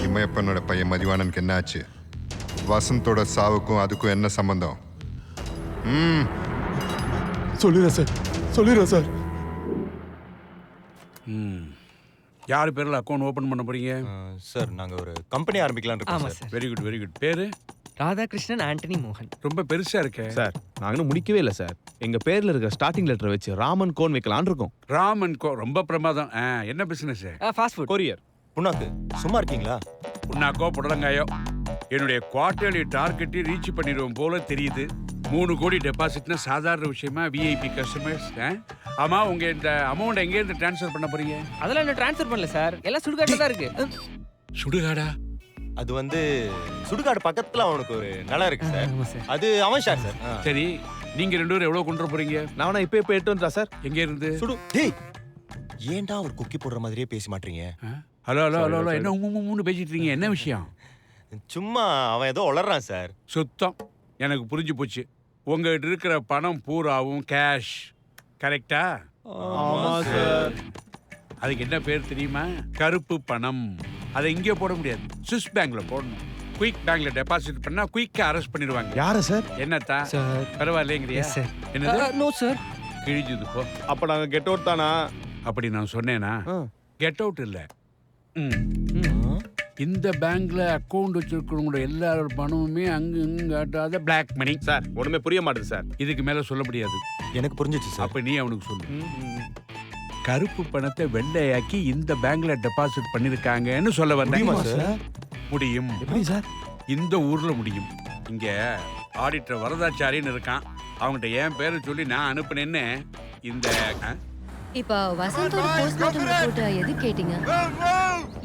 இமையப்பனோட பையன் மதிவாணனுக்கு என்ன ஆச்சு? வசந்தோட சாவுக்கும் அதுக்கும் என்ன சம்பந்தம்? சொல்லிடுறேன் சார். யார் பேரில் அக்கௌண்ட் ஓப்பன் பண்ண போறீங்க? சார் நாங்கள் ஒரு கம்பெனி ஆரம்பிக்கலாம்னு இருக்கோம் sir. Very good very good. பேரு? ராதாகிருஷ்ணன் ஆண்டனி மோகன். ரொம்ப பெருசா இருக்கே சார் நாங்க இன்னும் முடிக்கவே இல்லை சார். எங்க பேர்ல இருக்க ஸ்டார்டிங் லெட்டர் வச்சு ராமன் கோன் வைக்கலாம்னு இருக்கோம். ராமன் கோ ரொம்ப பிரமாதம். என்ன பிசினஸ்? Fast food. கொரியர். புண்ணாக்கு சும்மா இருக்கீங்களா? புண்ணாக்கோ புடலங்காயோ என்னுடைய குவார்டர்லி டார்கெட்டை ரீச் பண்ணிடுவோம் போல தெரியுது. 3 கோடி டெபாசிட்னா சாதாரண விஷயமா? VIP customers. ஆமா, உங்க இந்த அமௌண்ட் எங்கேருந்து ட்ரான்ஸ்ஃபர் பண்ண போறீங்க? அதெல்லாம் இன்னும் ட்ரான்ஸ்ஃபர் பண்ணல சார். எல்லாம் சுடுகாட்டில் தான் இருக்கு. சுடுகாடா? அது வந்து சுடுகாடு பக்கத்துல அவனுக்கு ஒரு நிலம் இருக்கு சார். அது அவன் ஷார் சார். சரி, நீங்க 2 பேரும் எவ்வளவு கொண்டு போறீங்க? நான் இப்ப எட்டு வந்துட்டா சார். எங்க இருந்து? சுடு. டேய் ஏன்டா ஒரு குக்கி போடுற மாதிரியே பேச மாட்டீங்க? ஹலோ ஹலோ ஹலோ ஹலோ, என்ன மூணு பேசிட்டு இருக்கீங்க? என்ன விஷயம்? சும்மா அவன் ஏதோ உளறான் சார். சுத்தம் எனக்கு புரிஞ்சு போச்சு. உங்ககிட்ட இருக்கிற பணம் பூராவும் கேஷ், கரெக்டா? ஆமா சார். அதுக்கு என்ன பேர் தெரியுமா? கருப்பு பணம். அதை இங்கே போட முடியாது, சுவிஸ் பேங்க்ல போடணும். குயிக் பேங்க்ல டெபாசிட் பண்ணா குயிக்கா அரெஸ்ட் பண்ணிடுவாங்க. யார சார்? என்னத்தா சார் பரவாயில்லைங்கிறியா? என்னது? No sir. கிழிஞ்சது போ. அப்ப நாங்க கெட் அவுட் தானா? அப்படி நான் சொன்னேனா? கெட் அவுட் இல்ல. இந்த பேங்க்ல அக்கௌண்ட் வச்சிருக்கிறவங்களோட எல்லாரோட பணமுமே அங்க இங்க காட்டாத பிளாக் மணி. சார் ஒண்ணுமே புரிய மாட்டேது சார். இதுக்கு மேல சொல்ல முடியாது. எனக்கு புரிஞ்சிச்சு சார். அப்ப நீ அவனுக்கு சொல்லு. கருப்பு பணத்தை வெள்ளையாக்கி இந்த பேங்க்ல டெபாசிட் பண்ணிருக்காங்கன்னு சொல்ல வந்தேன். முடியும். எப்படி சார்? இந்த ஊர்ல முடியும். இங்க ஆடிட்டர் வரதாச்சாரின்னு இருக்கான். அவங்ககிட்ட என் பேரை சொல்லி நான் அனுப்புனேன்னு இந்த இப்ப வசந்தோட போஸ்ட்மார்ட்டம் ரிப்போர்ட் எது கேட்டிங்க?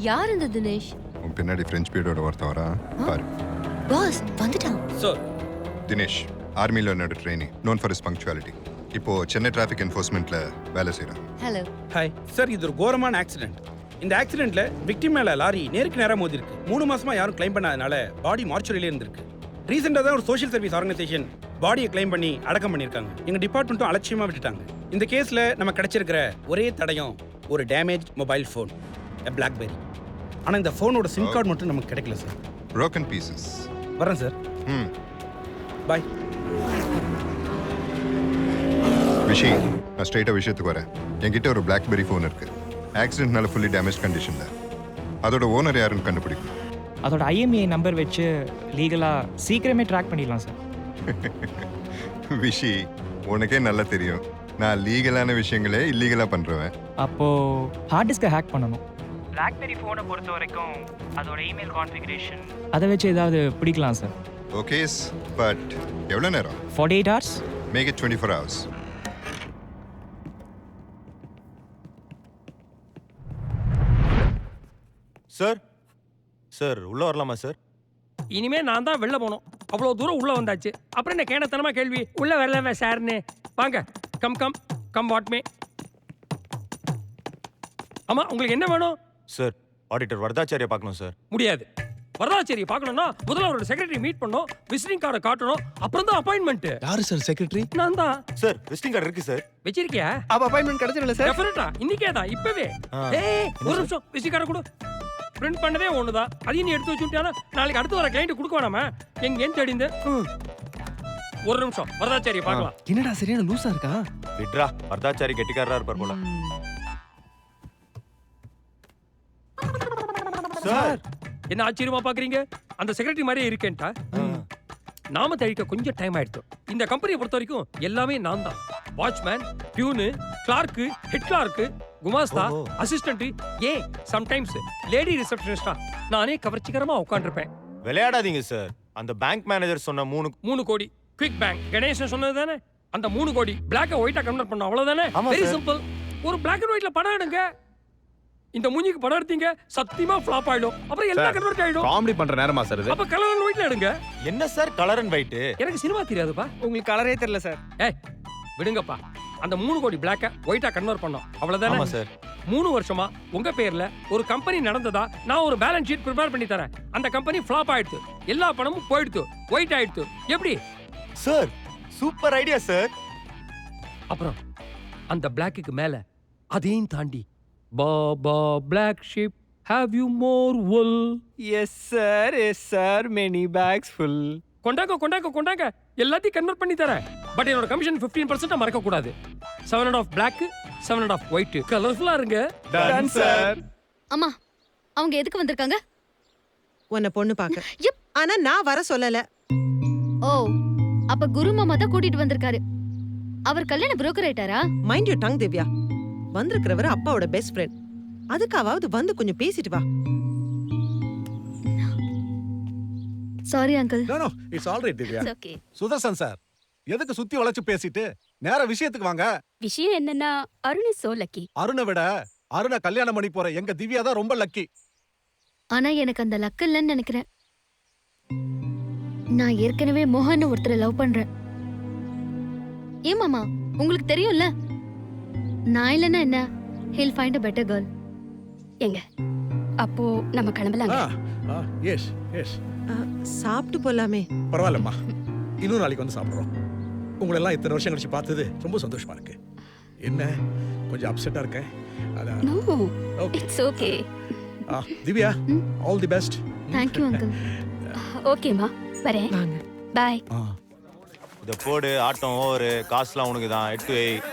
யார் இந்த தினேஷ்? உன் பின்னாடி ஃப்ரெஞ்ச் பீரியடோட ஒருத்தன் வரா பாரு. பாஸ் வந்துட்டான். சார் தினேஷ் ஆர்மியில் என்னோட training, known for is punctuality. இப்போ சென்னை டிராஃபிக் என்ஃபோர்ஸ்மெண்ட்ல வேலை செய்கிறான். ஹலோ. ஹாய் சார், இது ஒரு கோரமான ஆக்சிடென்ட். இந்த ஆக்சிடென்ட்ல விக்டிம் மேல லாரி நேருக்கு நேரா மோதி இருக்கு. 3 மாசமா யாரும் கிளைம் பண்ணாதனால பாடி மார்ச்சுரியில இருந்திருக்கு. ரீசெண்டா தான் ஒரு சோஷியல் சர்வீஸ் ஆர்கனைசேஷன் பாடியை கிளைம் பண்ணி அடக்கம் பண்ணிருக்காங்க. எங்க டிபார்ட்மெண்ட்டும் அலட்சியமா விட்டுட்டாங்க. இந்த கேஸ்ல நம்ம கிடைச்சிருக்கிற ஒரே தடயம் ஒரு டேமேஜ் மொபைல் ஃபோன், பிளாக்பெரி. ஆனா இந்த ஃபோனோட சிம் கார்டு மட்டும் நமக்கு கிடைக்கல சார். broken pieces. வரேன் சார். பாய். விஷி, நான் ஸ்ட்ரெயிட்டாக விஷயத்துக்கு வரேன். என்கிட்ட ஒரு பிளாக்பெரி ஃபோன் இருக்கு. ஆக்சிடென்ட்னால ஃபுல்லி டேமேஜ் கண்டிஷன்ல. அதோட ஓனர் யாருன்னு கண்டுபிடிக்கும். அதோட ஐஎம்இஐ நம்பர் வச்சு லீகலாக சீக்கிரமே ட்ராக் பண்ணிடலாம் சார். விஷி, உனக்கே நல்லா தெரியும் நான் லீகலான விஷயங்களே இல்லீகலாக பண்ணுறவன். அப்போது ஹார்ட் டிஸ்கை ஹேக் பண்ணணும். பிளாக்பெரி ஃபோனை பொறுத்த வரைக்கும் அதோட இமெயில் கான்ஃபிகரேஷன் அதை வச்சு ஏதாவது பிடிக்கலாம் சார். ஓகேஸ், பட் எவ்வளோ நேரம்? 48 hours. Make it 24 hours. Sir sir உள்ள வரலாமா சார்? இனிமே நான் தான் வெளில போனோம். அவ்வளோ தூரம் உள்ள வந்தாச்சு, அப்புறம் என்ன கேனத்தனமா கேள்வி? உள்ள வரல சார்னு. வாங்க, கம் கம் கம் வாட் மே. ஆமா, உங்களுக்கு என்ன வேணும்? சார் ஆடிட்டர் வரதாச்சாரியை பார்க்கணும் சார். முடியாது. வரதாச்சேரியை பார்க்கணும்னா முதல்ல அவரோட செக்ரட்டரி மீட் பண்ணணும், விசிட்டிங் கார்டை காட்டணும், அப்புறம் தான் அப்பாயின்மெண்ட். யாரு சார் செக்ரட்டரி? நான் தான். சார் விசிட்டிங் கார்டு இருக்கு சார். வச்சிருக்கியா? அப்ப அப்பாயின்மெண்ட் கிடைச்சிரல சார்? டெஃபினட்டா இன்னைக்கே தான், இப்பவே. ஏய் ஒரு நிமிஷம், விசிட்டிங் கார்டை கொடு. பிரிண்ட் பண்ணதே ஒண்ணுதான், அதையும் நீ எடுத்து வச்சுட்டானா நாளைக்கு அடுத்து வர கிளைண்ட் கொடுக்க வேணாமா? எங்கேன்னு தேடிந்து. ஒரு நிமிஷம், வரதாச்சாரியை பார்க்கலாம். என்னடா சரியான லூசா இருக்கா? விட்ரா, வரதாச்சாரி கெட்டிக்காரரா இருப்பார் போல. சார் என்ன ஆச்சரியமா பாக்குறீங்க? அந்த செக்ரட்டரி மாதிரியே இருக்கேன்டா. நாம தழிக்க கொஞ்சம் டைம் ஆயிடுச்சு. இந்த கம்பெனியை பொறுத்த வரைக்கும் எல்லாமே நான் தான். Watchman, peon, clerk, head clerk, குமாஸ்தா, அசிஸ்டன்ட், ஏன் சம்டைம்ஸ் லேடி ரிசப்ஷனிஸ்டா நானே கவர்ச்சிகரமா உட்காந்துருப்பேன். விளையாடாதீங்க சார். அந்த பேங்க் மேனேஜர் சொன்ன 3 கோடி குவிக் பேங்க் கணேசன் சொன்னது தானே? அந்த 3 கோடி பிளாக் அண்ட் ஒயிட்டா கன்வெர்ட் பண்ண, அவ்வளவுதானே? Very simple. ஒரு பிளாக் அண்ட் ஒயிட்ல படம் எடுங்க. இந்த மூஞ்சிக்கு படம் எடுத்தீங்க சத்தியமா ஃப்ளாப் ஆயிடும். அப்புறம் எல்லாம் கன்வெர்ட் ஆயிடும். காமெடி பண்ற நேரமா சார் இது? அப்ப கலர் அண்ட் ஒயிட்ல எடுங்க. என்ன சார் கலர் அண்ட் ஒயிட்? எனக்கு சினிமா தெரியாதுப்பா. உங்களுக்கு கலரே தெரியல சார். ஏய் விடுங்கப்பா. அந்த 3 கோடி பிளாக்க ஒயிட்டா கன்வெர்ட் பண்ணோம், அவ்வளவுதானே? ஆமா சார். 3 வருஷமா உங்க பேர்ல ஒரு கம்பெனி நடந்ததா நான் ஒரு பேலன்ஸ் ஷீட் ப்ரிப்பேர் பண்ணி தரேன். அந்த கம்பெனி ஃப்ளாப் ஆயிடுச்சு, எல்லா பணமும் போயிடுச்சு, ஒயிட் ஆயிடுச்சு. எப்படி சார்? Super idea sir. அப்புறம் அந்த பிளாக்குக்கு மேல அதையும் தாண்டி baa baa black sheep have you more wool? Yes sir many bags full. கொண்டாங்க எல்லாத்தையும் கன்வெர்ட் பண்ணி தரேன். பட் என்னோட கமிஷன் 15% மறக்க கூடாது. 7.5 black, 7.5 white. கலர்ஃபுல்லா இருங்க. Ton sir. அம்மா அவங்க எதுக்கு வந்திருக்காங்க? உன்னை பொண்ணு பார்க்க. யப். ஆனா நான் வர சொல்லல. ஓ அப்ப குரு மாமா தான் கூட்டிட்டு வந்திருக்காரு. அவர் கல்யாண புரோக்கர் ஆயிட்டாரா? Mind you tongue Divya. வந்திருக்கிறவர் அப்பாவோட பெஸ்ட் ஃப்ரெண்ட். அதுக்காவது வந்து கொஞ்சம் பேசிட்டு வா. Sorry uncle. No it's all right Divya. It's okay. Sudarshan sir எதுக்கு சுத்தி வளைச்சு பேசிட்டு நேரா விஷயத்துக்கு வாங்க. விஷயம் என்னன்னா அருண் இஸ் சோ லக்கி. அருணை விட அருணை கல்யாணம் பண்ணி போற எங்க திவ்யா தான் ரொம்ப லக்கி. ஆனா எனக்கு அந்த லக் இல்லைன்னு நினைக்கிறேன். நான் ஏற்கனவே மோகன் ஒருத்தரை லவ் பண்றேன். ஏன் மாமா உங்களுக்கு தெரியும்ல, நான் இல்லைன்னா என்ன, he'll find a better girl. எங்க அப்போ நம்ம கிளம்பலாங்க. எஸ் எஸ் சாப்பிட்டு போலாமே. பரவாயில்லம்மா, இன்னும் நாளைக்கு வந்து சாப்பிடுறோம். உங்களை எல்லாம் இத்தனை வருஷம் கழிச்சு பார்த்தது ரொம்ப சந்தோஷமா இருக்கு. என்ன கொஞ்சம் அப்செட்டா இருக்கேன். அதான் No, Okay. it's okay. Divya all the best. Thank you uncle. ஓகேமா வரேன். பை. இத போடு, ஆட்டம் ஓவர், காசுலாம் உனக்கு தான். 8 to 8.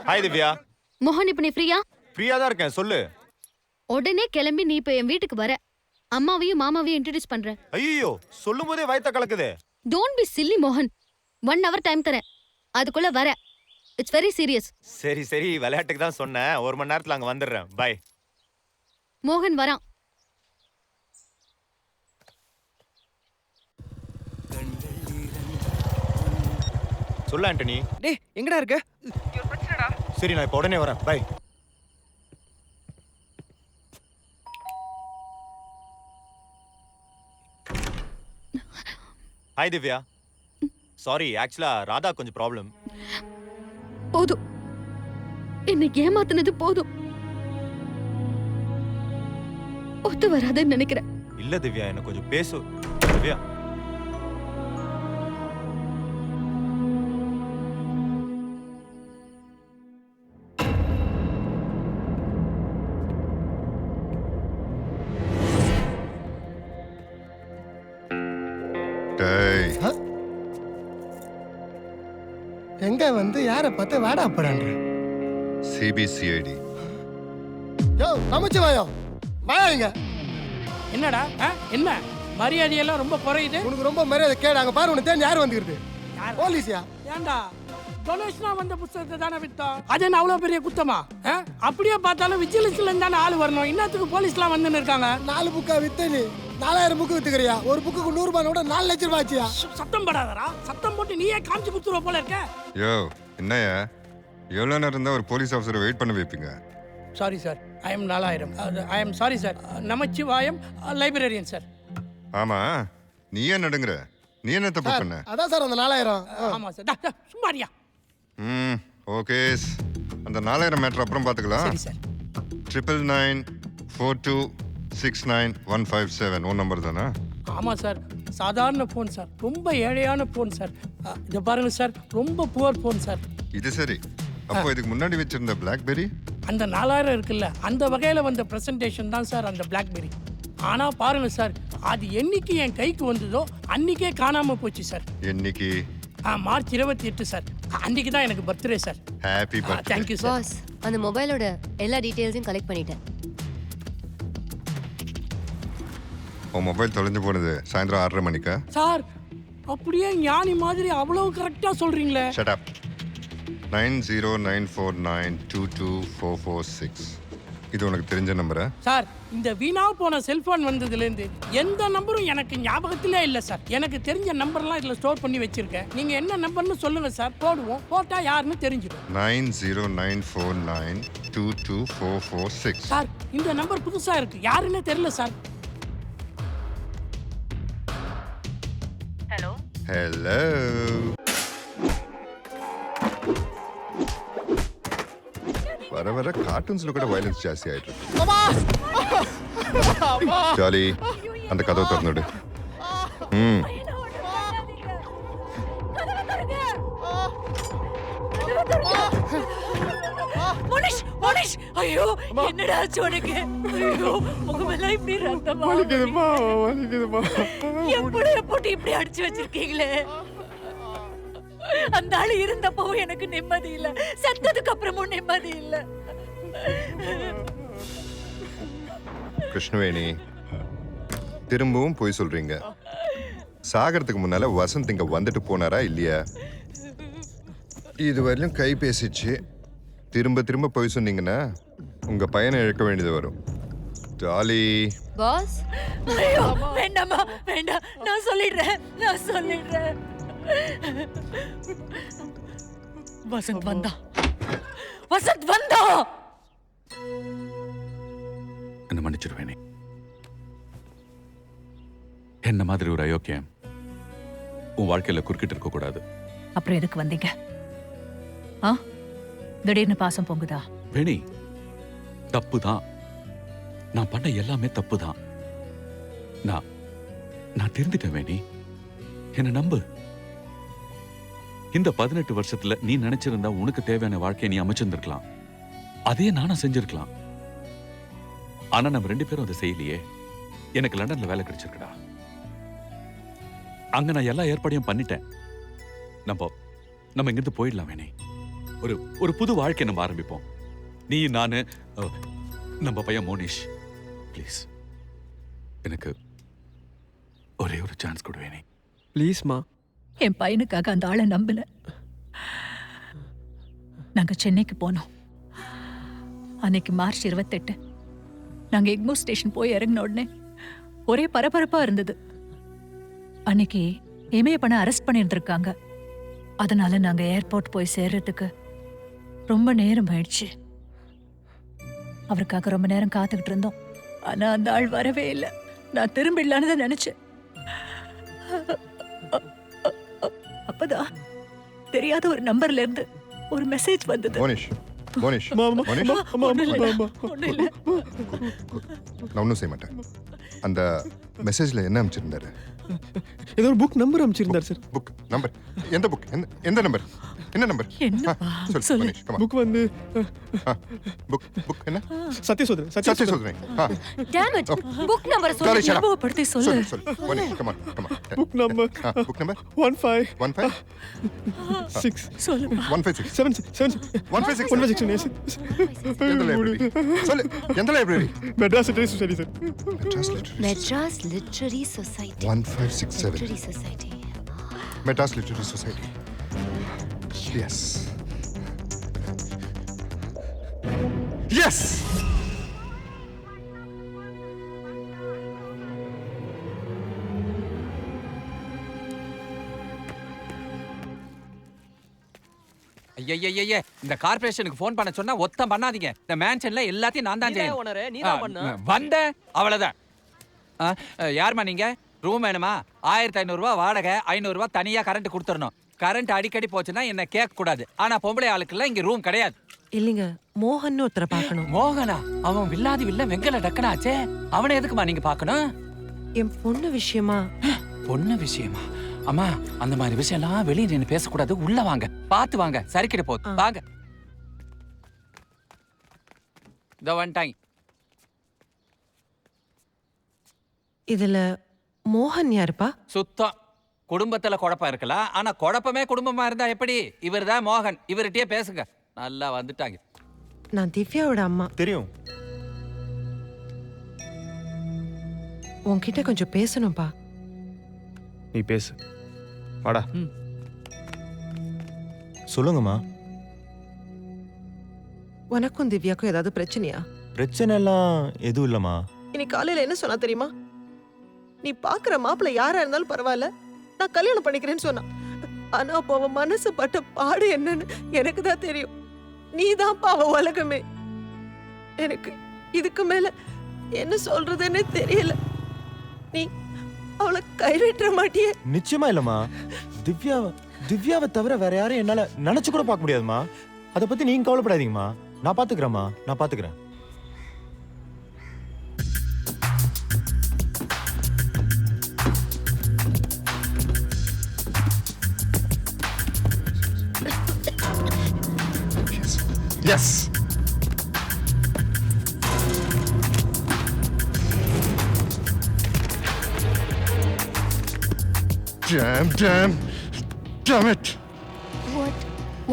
ஹாய் திவ்யா. மோகன் இப்ப நீ ஃப்ரீயா? ஃப்ரீயா தான் இருக்கேன், சொல்லு. உடனே கிளம்பி நீ இப்ப என் வீட்டுக்கு வர. அம்மாவையும் மாமாவையும் இன்ட்ரோடியூஸ் பண்றேன். ஐயோ சொல்லும் போதே வயித்த கலக்குது. டோன்ட் பி சில்லி மோகன். 1 hour டைம் தரேன், அதுக்குள்ள வர. It's very serious. சரி சரி, விளையாட்டுக்கு தான் சொன்னேன். 1 மணி நேரத்துல அங்க வந்துடுறேன். பை. மோகன் வரான். சொல்லு ஆண்டனி. டேய் எங்கடா இருக்க? சரி நான் இப்ப உடனே வரேன். பை. ஹாய் திவ்யா. சாரி, ஆக்சுவலா ராதா கொஞ்சம் ப்ராப்ளம். போதும், என்னை ஏமாத்துனது போதும். ஒத்து வராதுன்னு நினைக்கிறேன். இல்ல திவ்யா, என்ன கொஞ்சம் பேசு. திவ்யா டேய் எங்க வந்து யாரை பார்த்து வாடா போறாங்க? சிபிசிஐடி. யோ நமச்சிவாயோ வாங்க. என்னடா என்ன மரியாதையெல்லாம் ரொம்ப குறையுது. உனக்கு ரொம்ப மரியாதை கேடு. அங்க பாரு, உனக்கு தெரிஞ்சு யார் வந்துருது? போலீஸ்யா. ஏண்டா டொனேஷனா வந்த புத்தகத்தை தானே வித்தோம். அது என்ன அவ்வளவு பெரிய குத்தமா? அப்படியே பார்த்தாலும் விஜிலன்ஸ்ல இருந்தானே ஆள் வரணும். இன்னத்துக்கு போலீஸ்லாம் வந்துன்னு இருக்காங்க. 4 புக்கா வித்து நீ 4000 புக்கு வித்துக்கிறியா? ஒரு புக்குக்கு 100 ரூபாய் கூட 4 லட்சம் ரூபாய் ஆச்சியா? சத்தம் படாதடா. சத்தம் போட்டு நீயே காமிச்சு குத்துற போல இருக்க. யோ என்னையா எவ்வளோ நேரம் இருந்தால் ஒரு போலீஸ் ஆஃபீஸரை வெயிட் பண்ண வைப்பீங்க? Sorry sir, I am 4000. I am sorry sir. Namachivayam librarian sir. ஆமா, நீ ஏன் நடுங்குற? நீ என்ன தப்பு பண்ண? அதான் சார் அந்த 4000. ஆமா சார். சும்மாரியா. ஓகே, அந்த 4000 மேட்டர் அப்புறம் பார்த்துக்கலாம். சரி சார். 9992699157 உன் நம்பர் தானே? ஆமா சார், சாதாரண ஃபோன் சார், ரொம்ப ஏழையான ஃபோன் சார். இதை பாருங்க சார், ரொம்ப புவர் ஃபோன் சார். இது சரி. அப்போ இதுக்கு முன்னாடி வச்சிருந்த பிளாக்பெரி? அந்த 4000 இருக்குல்ல, அந்த வகையில வந்த பிரசன்டேஷன் தான் சார் அந்த பிளாக்பெரி. ஆனா பாருங்க சார், அது என்னைக்கு என் கைக்கு வந்ததோ அன்னைக்கே காணாம போச்சு சார். என்னைக்கு? மார்ச் 28 சார். அன்னைக்கு தான் எனக்கு birthday sir. Happy birthday. Thank you sir. Boss, அந்த மொபைலோட எல்லா டீடைல்ஸையும் கலெக்ட் பண்ணிட்டேன். உன் மொபைல் தொலைஞ்சு போனது சாயந்தரம் 6:30 மணிக்கா? சார் அப்படியே ஞானி மாதிரி அவ்வளவு கரெக்டா சொல்றீங்களே. Shut up. 9094922446. இது உனக்கு தெரிஞ்ச நம்பரா? சார், இந்த வீணா போன செல்போன் வந்ததுலேருந்து எந்த நம்பரும் எனக்கு ஞாபகத்திலே இல்லை சார். எனக்கு தெரிஞ்ச நம்பர்லாம் இதில் ஸ்டோர் பண்ணி வச்சிருக்கேன். நீங்க என்ன நம்பர்னு சொல்லுங்க சார், போடுவோம். போட்டா யாருன்னு தெரிஞ்சிடும். 9094922446. சார், இந்த நம்பர் புதுசா இருக்கு, யாருன்னு தெரியல சார். ஹலோ. ஹலோ. வர வர கார்ட்டூன்ஸ்ல கூட வயலன்ஸ் ஜாஸ்தி ஆயிட்டு இருக்கு. ஜாலி, அந்த கதவை திறந்துடு. மோனிஷ், மோனிஷ் ஐயோ என்னடா ஆச்சு உனக்கு ஐயோ முகமெல்லாம் இப்படி ரத்தமா வலிக்குதுமா எப்படி போட்டு இப்படி அடிச்சு வச்சிருக்கீங்களே அந்த ஆளு இருந்தப்பவும் எனக்கு நிம்மதி இல்ல செத்ததுக்கு அப்புறமும் நிம்மதி இல்ல கிருஷ்ணவேணி திரும்பவும் போய் சொல்றீங்க. சாகறதுக்கு முன்னால வசந்த் இங்க வந்துட்டு போனாரா இல்லையா? இதுவரையிலும் கை பேசிச்சு. திரும்ப திரும்ப போய் சொன்னீங்கன்னா உங்க பையனை இழக்க வேண்டியது வரும். டாலி பாஸ் ஐயோ வேண்டாமா வேண்டாம் நான் சொல்லிடுறேன் வசந்த் வந்தா என்ன மன்னிச்சிடுவேனே. என்ன மாதிரி ஒரு அயோக்கியம் உன் வாழ்க்கையில குறுக்கிட்டு இருக்க கூடாது. அப்புறம் எதுக்கு வந்தீங்க? திடீர்னு பாசம் பொங்குதா? வேணி, தப்புதான். நான் பண்ண எல்லாமே தப்புதான். நான் திருந்திட்டேன் வேணி. என்ன நம்பு. இந்த 18 வருஷத்துல நீ நினைச்சிருந்தா உனக்கு தேவையான வாழ்க்கையை நீ அமைச்சிருந்திருக்கலாம். அதையே நானும் செஞ்சிருக்கலாம். ஆனா நம்ம 2 பேரும் அதை செய்யலையே. எனக்கு லண்டன்ல வேலை கிடைச்சிருக்குடா. அங்க நான் எல்லா ஏற்பாடையும் பண்ணிட்டேன். நம்ம இங்கிருந்து போயிடலாம் வேணே. ஒரு புது வாழ்க்கை நம்ம ஆரம்பிப்போம். நீ நானு நம்ம பையன் மோனிஷ். ப்ளீஸ் எனக்கு ஒரே ஒரு சான்ஸ் கொடுவேனே. ப்ளீஸ்மா. என் பையனுக்காக அந்த ஆளை நம்பல. நாங்க சென்னைக்கு போனோம். அன்னைக்கு மார்ச் 28 நாங்க எக்மோர் ஸ்டேஷன் போய் இறங்கின உடனே ஒரே பரபரப்பா இருந்தது. அன்னைக்கு இமய பண்ண அரெஸ்ட் பண்ணியிருந்திருக்காங்க. அதனால நாங்க ஏர்போர்ட் போய் சேர்றதுக்கு ரொம்ப நேரம் ஆயிடுச்சு. அவருக்காக ரொம்ப நேரம் காத்துக்கிட்டு இருந்தோம். ஆனா அந்த ஆள் வரவே இல்லை. நான் திரும்பிடலான்னு தான் நினைச்சேன். அப்பதான் தெரியாத ஒரு நம்பர்ல இருந்து ஒரு மெசேஜ் வந்தது. மோனிஷ் மோனிஷ் மாமா மோனிஷ் மாமா ஒண்ணும் இல்ல. நான் ஒன்றும் செய்ய மாட்டேன். அந்த மெசேஜ்ல என்ன அமைச்சிருந்தாரு? ஏதோ ஒரு புக் நம்பர் அமைச்சிருந்தார் சார். Book number? எந்த புக்? எந்த நம்பர்? என்ன நம்பர்? என்னப்பா? சொல்லு மோனிஷ். Come on. புக் வந்து புக் என்ன? Sathyasodharan. Sathyasodharan. Damn it. Book number Sorry, shut up. ஞாபகப்படுத்தி சொல்லு. சொல்லு Monish. Come on. Book number book number 156 சொல்லுப்பா. 156 156 156 எந்த லைப்ரரி? சொல்லு. எந்த library? Madras literary society sir. Madras literary society. 1567 literary society. Madras literary society. Yes yes. ஐயய்யய்ய, இந்த கார்ப்பரேஷனுக்கு ஃபோன் பண்ண சொன்னா ஒத்தம் பண்ணாதீங்க. இந்த மேன்ஷன்ல எல்லாத்தையும் நான் தான் செய்யணும். வந்த அவ்வளவுதான். யாருமா நீங்க? ரூம் வேணுமா? 1500 ரூபா வாடகை, 500 ரூபா தனியா கரண்ட் கொடுத்துடணும். கரண்ட் அடிக்கடி போச்சுன்னா என்ன கேட்க கூடாது. ஆனா பொம்பளை ஆளுக்கெல்லாம் இங்க ரூம் கிடையாது. இல்லைங்க, மோகன் ஒருத்தரை பார்க்கணும். மோகனா? அவன் வில்லாதி வில்ல வெங்கல டக்கனாச்சே. அவனை எதுக்குமா நீங்க பார்க்கணும்? என் பொண்ணு விஷயமா. பொண்ணு விஷயமா? அம்மா, அந்த மாதிரி விஷயம்லாம் வெளியே நின்று பேசக்கூடாது. உள்ள வாங்க, பார்த்து வாங்க. சரிக்கிட போகுது, வாங்க. இந்த வந்துட்டாங்க. இதுல மோகன் யாருப்பா? சுத்தம். குடும்பத்துல குழப்பம் இருக்கலாம். ஆனா குழப்பமே குடும்பமா இருந்தா எப்படி? இவர் தான் மோகன். இவர்கிட்டயே பேசுங்க. நல்லா வந்துட்டாங்க. நான் திவ்யாவோட அம்மா. தெரியும். உன்கிட்ட கொஞ்சம் பேசணும்பா. நீ பேசு. வாடா. சொல்லுங்கம்மா. உனக்கும் திவ்யாக்கும் ஏதாவது பிரச்சனையா? பிரச்சனை எல்லாம் எதுவும் இல்லம்மா. இன்னைக்கு காலையில என்ன சொன்னா தெரியுமா? நீ பாக்குற மாப்பிள்ள யாரா இருந்தாலும் பரவாயில்ல, நான் கல்யாணம் பண்ணிக்கிறேன்னு சொன்னான். ஆனா அப்போ அவன் மனசு பட்ட பாடு என்னன்னு எனக்கு தான் தெரியும். நீதான்ப்பா அவ உலகமே. எனக்கு இதுக்கு மேல என்ன சொல்றதுன்னே தெரியல. நீ அவளை கைவிட்டுற மாட்டியே? நிச்சயமா இல்லம்மா. திவ்யாவை தவிர வேற யாரும் என்னால நினைச்சு கூட பார்க்க முடியாதுமா. அதை பத்தி நீங்க கவலைப்படாதீங்கம்மா. நான் பாத்துக்கிறேம்மா, நான் பாத்துக்கிறேன். Yes Damn it.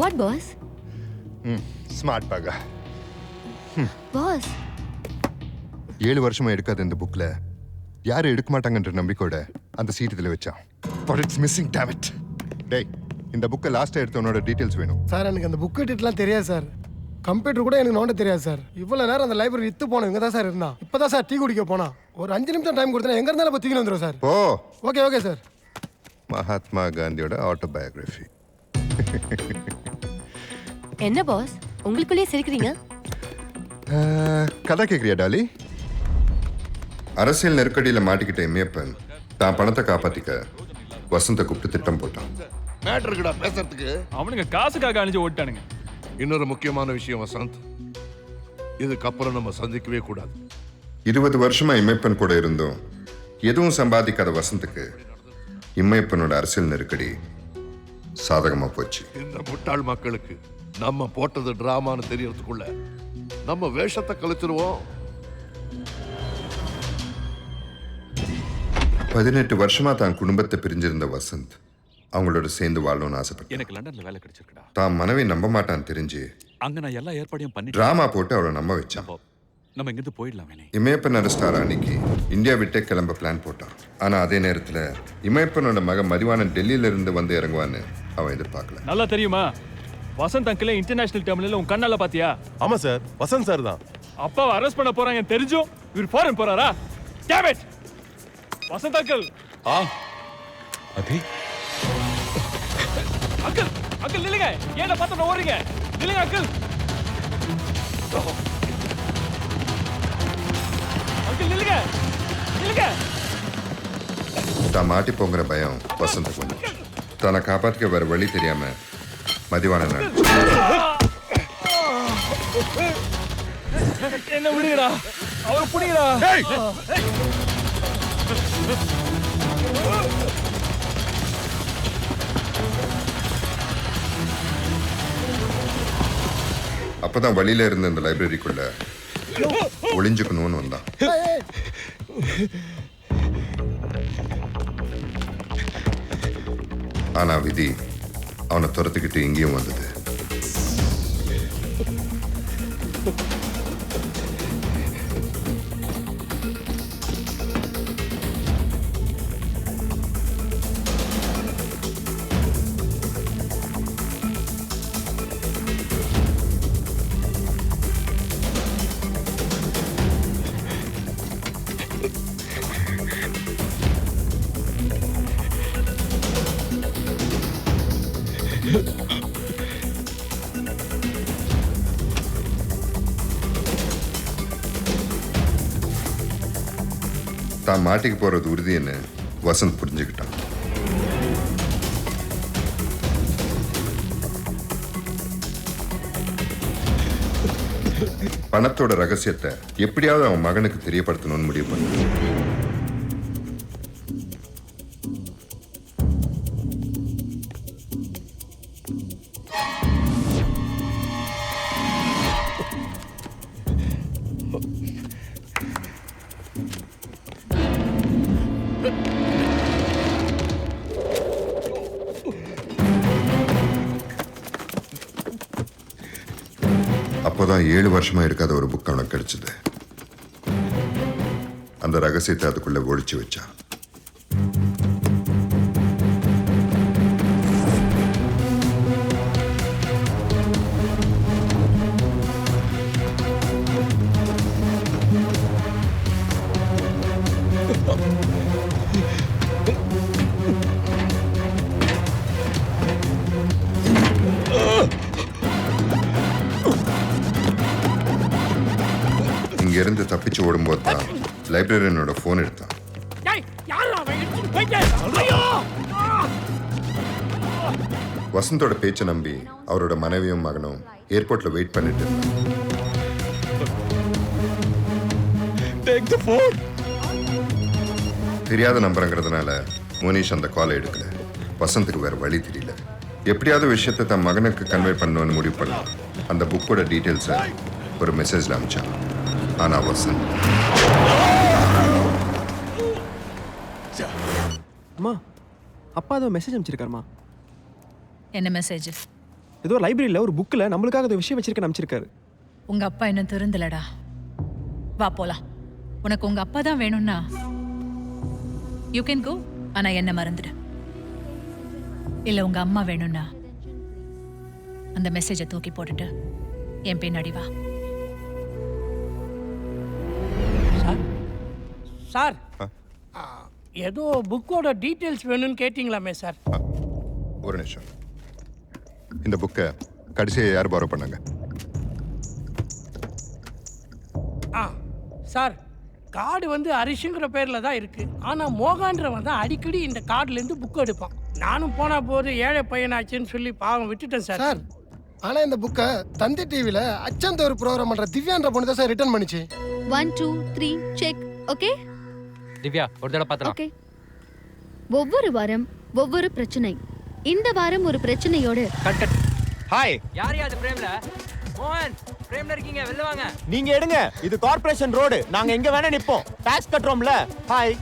What boss? Smart பாகா. பாஸ் 7 வருஷமா எடுக்காத இந்த புக்ல யாரும் எடுக்க மாட்டாங்கன்ற நம்பிக்கையோட அந்த சீட் இதில் வச்சான். But it's missing, damn it. டேய், இந்த புக்கை லாஸ்ட்டாக எடுத்தவனோட டீட்டெயில்ஸ் வேணும். சார் எனக்கு அந்த புக்கு டீட்டெயிலாம் தெரியாது சார். கம்ப்யூட்டர் கூட எனக்கு நோண்ட தெரியாது சார். இவ்வளோ நேரம் அந்த லைப்ரரி இத்து போனோம் இங்கே தான் சார் இருந்தான். இப்போ தான் சார் டீ குடிக்க போனா. ஒரு 5 நிமிஷம் டைம் கொடுத்தா எங்க இருந்தாலும் இப்போ தூக்கிட்டு வந்துடும் சார். ஓ ஓகே சார். மகாத்மா காந்தியோட ஆட்டோபயோகிராஃபி. என்ன பாஸ் உங்களுக்குள்ளே சிரிக்கிறீங்க? கதை கேட்குறியா டாலி? அரசியல் நெருக்கடியில் மாட்டிக்கிட்ட இமயப்பன் தான் பணத்தை காப்பாத்திக்க வசந்த கூப்பிட்டு திட்டம் போட்டான். மேட்டருக்குடா பேசுறதுக்கு. அவனுங்க காசுக்காக அழிஞ்சு ஓட்டானுங்க. இன்னொரு முக்கியமான விஷயம் வசந்த், இதுக்கப்புறம் நம்ம சந்திக்கவே கூடாது. 20 வருஷமா இமயப்பன் கூட இருந்தோம். எதுவும் சம்பாதிக்காத வசந்துக்கு இமயப்பனோட அரசியல் நெருக்கடி சாதகமா போச்சு. இந்த முட்டாள் மக்களுக்கு நம்ம போட்டது டிராமான்னு தெரியறதுக்குள்ள நம்ம வேஷத்தை கழிச்சிருவோம். 18 வருஷமா தான் குடும்பத்தை பிரிஞ்சிருந்த வசந்த் அவங்களோட சேர்ந்து வாழணும்னு ஆசைப்பட்டேன். எனக்கு லண்டன்ல வேலை கிடைச்சிருக்குடா. தான் மனைவி நம்ப மாட்டான்னு தெரிஞ்சு அங்க நான் எல்லா ஏற்பாடையும் பண்ணி டிராமா போட்டு அவளை நம்ப வச்சான். நம்ம இங்கிருந்து போயிடலாம் வேணே. இமயப்பன் அரெஸ்டார அன்னைக்கு இந்தியா விட்டே கிளம்ப பிளான் போட்டான். ஆனா அதே நேரத்துல இமயப்பனோட மகன் மதிவானன் டெல்லியில இருந்து வந்து இறங்குவான்னு அவன் எதிர்பார்க்கல. நல்லா தெரியுமா? வசந்த் அங்கிள் இன்டர்நேஷனல் டெர்மினல்ல உன் கண்ணால பாத்தியா? ஆமா சார், வசந்த் சார் தான். அப்பாவை அரெஸ்ட் பண்ண போறாங்க தெரிஞ்சும் இவர் ஃபாரின் போறாரா? Damn it! வசந்த் அங்கிள். அதே அங்கிள் நில்லுங்க. ஏன்டா பார்த்து ஓடுறீங்க? நில்லுங்க அங்கிள். அங்கிள் நில்லுங்க. தான் மாட்டி போங்கிற பயம் வசந்துக்கு வந்துச்சு. தன்னை காப்பாற்றிக்க வேற வழி தெரியாம மதிவானன் என்ன விடுங்கடா, அவரை புடிங்கடா. அப்பதான் வழியில இருந்த இந்த லைப்ரரிக்குள்ள ஒளிஞ்சுக்கணும்னு வந்தான். ஆனா விதி அவனை துரத்துக்கிட்டு இங்கேயும் வந்தது. தான் மாட்டிக்கு போறது உறுதின்னு வசந்த் புரிஞ்சுக்கிட்டான். பணத்தோட ரகசியத்தை எப்படியாவது அவன் மகனுக்கு தெரியப்படுத்தணும்னு முடிவு பண்ணான். அப்போதான் 7 வருஷமா இருக்காத ஒரு புக் அவனுக்கு கிடைச்சது. அந்த ரகசியத்தை அதுக்குள்ள ஒழிச்சு வச்சான். இருந்து தப்பிச்சு ஓடும்போது தான் லைப்ரரியனோட போன் எடுத்தான். வசந்தோட பேச்சை நம்பி அவரோட மனைவியும் மகனும் ஏர்போர்ட்ல வெயிட் பண்ணிட்டு இருந்தாங்க. தெரியாத நம்பருங்கிறதுனால மோனிஷ் அந்த காலை எடுக்கல. வசந்துக்கு வேற வழி தெரியல. எப்படியாவது விஷயத்தை தன் மகனுக்கு கன்வே பண்ணணும்னு முடிவு பண்ணான். அந்த புக்கோட டீட்டெயில்ஸை ஒரு மெசேஜ்ல அனுப்பிச்சான். ஆனா வசந்த் அம்மா அப்பா ஏதோ மெசேஜ் அனுப்பிச்சிருக்காருமா. என்ன மெசேஜ்? ஏதோ லைப்ரரியில் ஒரு புக்கில் நம்மளுக்காக ஒரு விஷயம் வச்சிருக்க அனுப்பிச்சிருக்காரு. உங்க அப்பா இன்னும் திருந்தலடா. வா போலாம். உனக்கு உங்க அப்பா தான் வேணும்னா யூ கேன் கோ. ஆனா என்ன மறந்துடு. இல்ல உங்க அம்மா வேணும்னா அந்த மெசேஜை தூக்கி போட்டுட்டு என் பின்னாடி வா. சார் ஏதோ புக்கோட டீட்டெயில்ஸ் வேணும்னு கேட்டிங்களாமே சார். ஒரு நிமிஷம். இந்த புக்கை கடைசியாக யார் பாரோ பண்ணாங்க? சார் கார்டு வந்து ஹரிஷுங்கிற பேரில் தான் இருக்குது. ஆனால் மோகான்றவன் தான் அடிக்கடி இந்த கார்டுலேருந்து புக் எடுப்பான். நானும் போன போது ஏழை பையனாச்சுன்னு சொல்லி பாவம் விட்டுட்டேன் சார். சார் ஆனா இந்த புக்கை தந்தி டிவில அச்சந்த ஒரு ப்ரோக்ராம் பண்ற திவ்யான்ற பொண்ணு தான் சார் ரிட்டர்ன் பண்ணிச்சு. 1 2 3 செக். ஓகே திவ்யா ஒரு தடவை பார்த்தலாம். ஓகே. ஒவ்வொரு வாரம் ஒவ்வொரு பிரச்சனை. இந்த வாரம் ஒரு பிரச்சனையோடு ஹாய். யார் யாரு பிரேம்ல? மோகன் பிரேம்ல இருக்கீங்க, வெளில வாங்க. நீங்க எடுங்க. இது கார்ப்பரேஷன் ரோடு. நாங்க எங்க வேணா நிப்போம். டாக்ஸ் கட்டுறோம்ல. ஹாய்.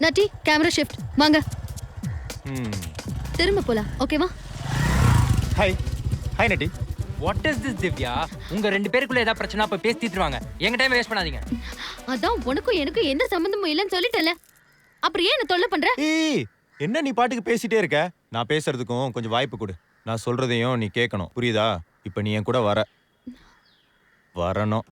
நட்டி கேமரா ஷிஃப்ட் வாங்க. திரும்ப போலாம். ஓகேவா? Hi. Hi Natty. What is this Divya? உங்க ரெண்டு பேருக்குள்ள ஏதாவது பிரச்சனை போய் பேசி தீர்த்துவாங்க. எங்க டைம் வேஸ்ட் பண்ணாதீங்க. அதான் உனக்கும் எனக்கும் எந்த சம்பந்தமும் இல்லைன்னு சொல்லிட்டல. அப்புறம் ஏன் என்ன தொல்லை பண்ற? ஏய் என்ன நீ பாட்டுக்கு பேசிட்டே இருக்க? நான் பேசுறதுக்கும் கொஞ்சம் வாய்ப்பு கொடு. நான் சொல்றதையும் நீ கேட்கணும். புரியுதா? இப்ப நீ என் கூட வரணும்.